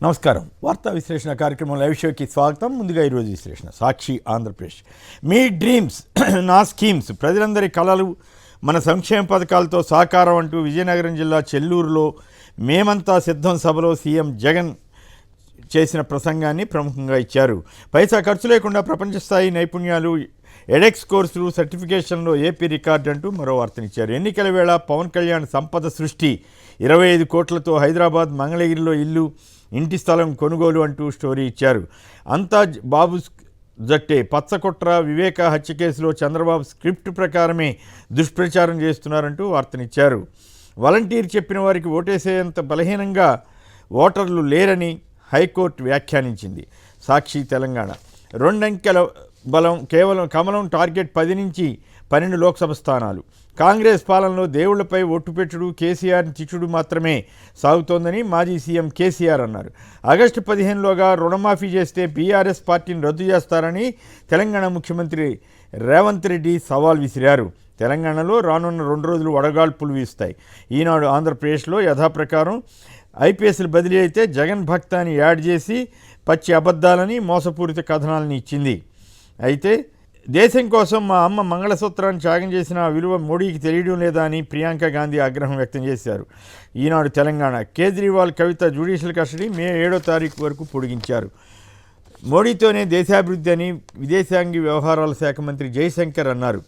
నమస్కారం. వార్తా విశ్లేషణ కార్యక్రమం లైవ్ షోకి స్వాగతం. ముందుగా ఈరోజు విశ్లేషణ. సాక్షి ఆంధ్రప్రదేశ్. మీ డ్రీమ్స్ నా స్కీమ్స్, ప్రజలందరి కళలు మన సంక్షేమ పథకాలతో సాకారం అంటూ విజయనగరం జిల్లా చెల్లూరులో మేమంతా సిద్ధం సభలో సీఎం జగన్ చేసిన ప్రసంగాన్ని ప్రముఖంగా ఇచ్చారు. పైసా ఖర్చు లేకుండా ప్రపంచ స్థాయి నైపుణ్యాలు, ఎడెక్స్ కోర్సులు, సర్టిఫికేషన్లో ఏపీ రికార్డు అంటూ మరో వార్తనిచ్చారు. ఎన్నికల వేళ పవన్ కళ్యాణ్ సంపద సృష్టి, 25 కోట్లతో హైదరాబాద్ మంగళగిరిలో ఇల్లు, ఇంటి స్థలం కొనుగోలు అంటూ స్టోరీ ఇచ్చారు. అంతా బాబు జట్టే, పచ్చకొట్ర వివేక హత్య కేసులో చంద్రబాబు స్క్రిప్ట్ ప్రకారమే దుష్ప్రచారం చేస్తున్నారంటూ వార్తనిచ్చారు. వాలంటీర్ చెప్పిన వారికి ఓటేసేంత బలహీనంగా ఓటర్లు లేరని హైకోర్టు వ్యాఖ్యానించింది. సాక్షి తెలంగాణ. 2 అంకెల బలం, కేవలం కమలం టార్గెట్ 10 నుంచి 12 లోక్సభ స్థానాలు. కాంగ్రెస్ పాలనలో దేవుళ్లపై ఒట్టు పెట్టుడు, కేసీఆర్ని తిట్టుడు మాత్రమే సాగుతోందని మాజీ సీఎం కేసీఆర్ అన్నారు. ఆగస్టు 15లోగా రుణమాఫీ చేస్తే బీఆర్ఎస్ పార్టీని రద్దు చేస్తారని తెలంగాణ ముఖ్యమంత్రి రేవంత్ రెడ్డి సవాల్ విసిరారు. తెలంగాణలో రానున్న 2 రోజులు వడగాల్పులు వీస్తాయి. ఈనాడు ఆంధ్రప్రదేశ్లో యథాప్రకారం ఐపీఎస్లు బదిలీ అయితే జగన్ భక్తాన్ని యాడ్ చేసి పచ్చి అబద్ధాలని, మోసపూరిత కథనాలని ఇచ్చింది. అయితే దేశం కోసం మా అమ్మ మంగళసూత్రాన్ని త్యాగం చేసిన విలువ మోడీకి తెలియడం లేదా అని ప్రియాంక గాంధీ ఆగ్రహం వ్యక్తం చేశారు. ఈనాడు తెలంగాణ. కేజ్రీవాల్ కవిత జ్యుడిషియల్ కస్టడీ మే 7వ తారీఖు వరకు పొడిగించారు. మోడీతోనే దేశాభివృద్ధి అని విదేశాంగ వ్యవహారాల శాఖ మంత్రి జయశంకర్ అన్నారు.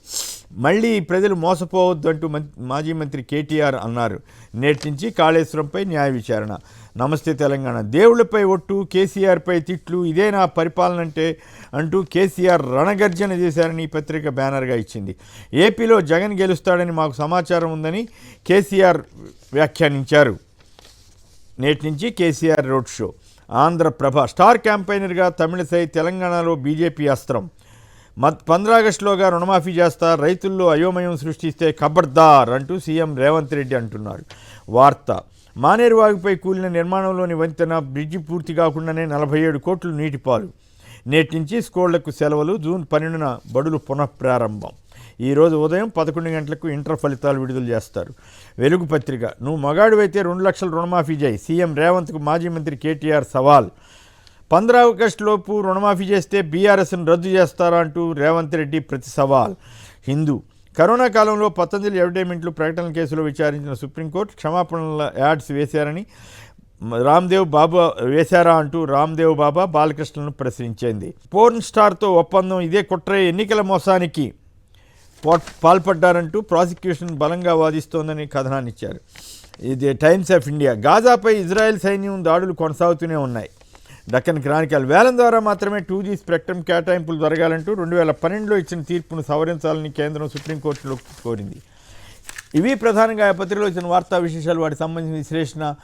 మళ్ళీ ప్రజలు మోసపోవద్దు అంటూ మాజీ మంత్రి కేటీఆర్ అన్నారు. నేటి నుంచి కాళేశ్వరంపై న్యాయ విచారణ. నమస్తే తెలంగాణ. దేవుళ్లపై ఒట్టు, కేసీఆర్పై తిట్లు, ఇదే నా పరిపాలన అంటే అంటూ కేసీఆర్ రణగర్జన చేశారని పత్రిక బ్యానర్గా ఇచ్చింది. ఏపీలో జగన్ గెలుస్తాడని మాకు సమాచారం ఉందని కేసీఆర్ వ్యాఖ్యానించారు. నేటి నుంచి KCR road show. Andhra Prabha. Star క్యాంపెయినర్గా తమిళసై, తెలంగాణలో బీజేపీ అస్త్రం. 15 ఆగస్టులోగా రుణమాఫీ చేస్తా, రైతుల్లో అయోమయం సృష్టిస్తే ఖబర్దార్ అంటూ సీఎం రేవంత్ రెడ్డి అంటున్నారు. వార్త. మానేరువాగుపై కూలిన నిర్మాణంలోని వంతెన బ్రిడ్జి పూర్తి కాకుండానే 47 కోట్లు నీటిపాలు. నేటి నుంచి స్కూళ్లకు సెలవులు. జూన్ 12న బడులు పునఃప్రారంభం. ఈరోజు ఉదయం 11 గంటలకు ఇంటర్ ఫలితాలు విడుదల చేస్తారు. వెలుగు పత్రిక. నువ్వు మగాడివైతే 2 లక్షల రుణమాఫీ చేయి, సీఎం రేవంత్కు మాజీ మంత్రి కేటీఆర్ సవాల్. 15 ఆగస్టులోపు రుణమాఫీ చేస్తే బీఆర్ఎస్ను రద్దు చేస్తారా అంటూ రేవంత్ రెడ్డి ప్రతి సవాల్. హిందూ. కరోనా కాలంలో పతంజలి అడ్వర్టైజ్మెంట్లు ప్రకటనల కేసులో విచారించిన సుప్రీంకోర్టు క్షమాపణల యాడ్స్ వేశారని రామ్దేవ్ బాబా వేశారా అంటూ రామ్దేవ్ బాబా బాలకృష్ణను ప్రశ్నించింది. పోర్న్ స్టార్తో ఒప్పందం, ఇదే కుట్రే, ఎన్నికల మోసానికి పాల్పడ్డారంటూ ప్రాసిక్యూషన్ బలంగా వాదిస్తోందని కథనాన్ని ఇచ్చారు. ఇది టైమ్స్ ఆఫ్ ఇండియా. గాజాపై ఇజ్రాయెల్ సైన్యం దాడులు కొనసాగుతూనే ఉన్నాయి. డక్కన్ క్రానికల్. వేలం ద్వారా మాత్రమే 2G స్పెక్ట్రమ్ కేటాయింపులు జరగాలంటూ 2012లో ఇచ్చిన తీర్పును సవరించాలని కేంద్రం సుప్రీంకోర్టులో కోరింది. ఇవి ప్రధానంగా పత్రికలో ఇచ్చిన వార్తా విశేషాలు. వాటికి సంబంధించిన విశ్లేషణ